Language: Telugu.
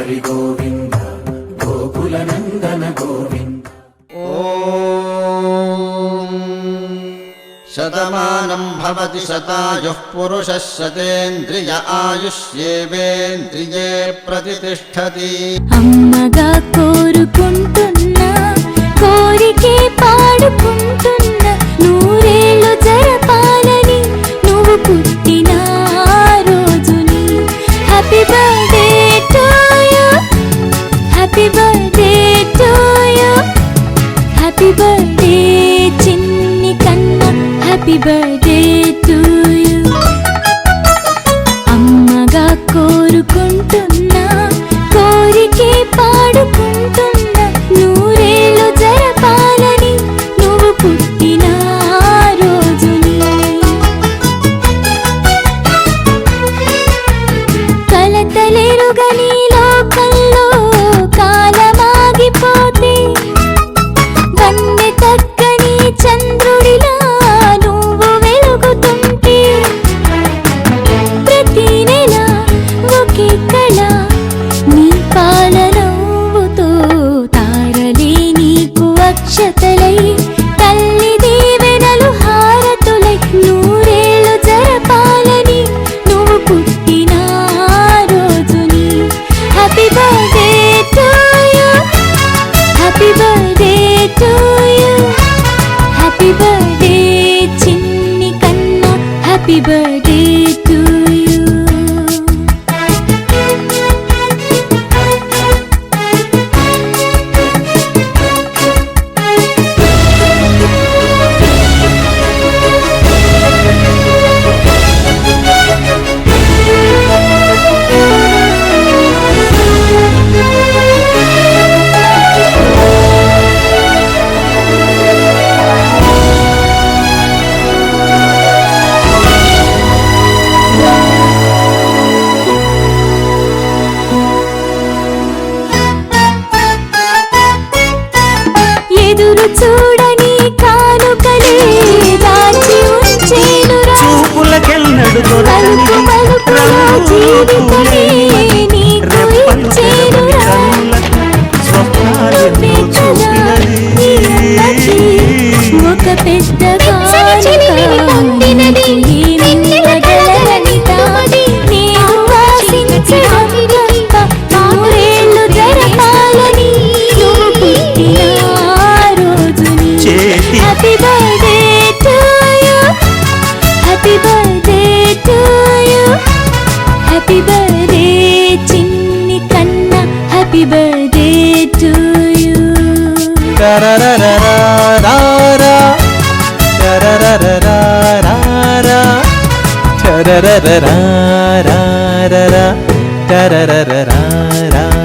హరి గోవింద గోకుల నందన గోవింద. శతమానం భవతి శతాయుః పురుషः శతేంద్రియ ఆయుష్యేవేంద్రియే ప్రతిష్ఠతి. అమ్మగా కోరుకుంటున్నా కోరికే పాడుకుంటున్నా నూరేళ్ళు జరపాలని నువ్వు పుట్టిన రోజుని. Happy birthday to you, happy birthday to you, happy birthday చిన్ని కన్నా, హ్యాపీ బర్త్డే టు యు. అమ్మగా కోరుకుంటున్నా కోరికే పాడుకుంటున్నా నూరేళ్ళు జరపాలని నువ్వు పుట్టిన రోజుని. కలతలెరుగని లోకంలో కాలమాగిపోతే వన్నె తగ్గని చంద్రుడిలా నువ్వు వెలుగుతుంటే ప్రతి నెల ఒకే కళ నీ పాలనవ్వుతో తారలే నీకు అక్షతలై తల్లి దీవెనలు హారతులై నూరేళ్ళు జరపాలని నువ్వు పుట్టిన రోజుని. Happy birthday to you, happy birthday to you, happy birthday చిన్ని కన్నా, హ్యాపీ బర్త్డే టు యు. ఎదురు చూడని కానుకలే దాచి ఉంచేనురా, పలుకు పలుకులో జీవితమే నీకు ఇచ్చేనురా. నువ్వే కదా ఈ అమ్మకి ఒక పెద్ద కానుక, ఏమివ్వగలనని తాడి నేను ఆశించడం గొప్ప. నూరేళ్ళు జరపాలని నువ్వు పుట్టిన రోజుని. Happy birthday to you, happy birthday to you, happy birthday చిన్ని కన్నా, happy birthday to you. Da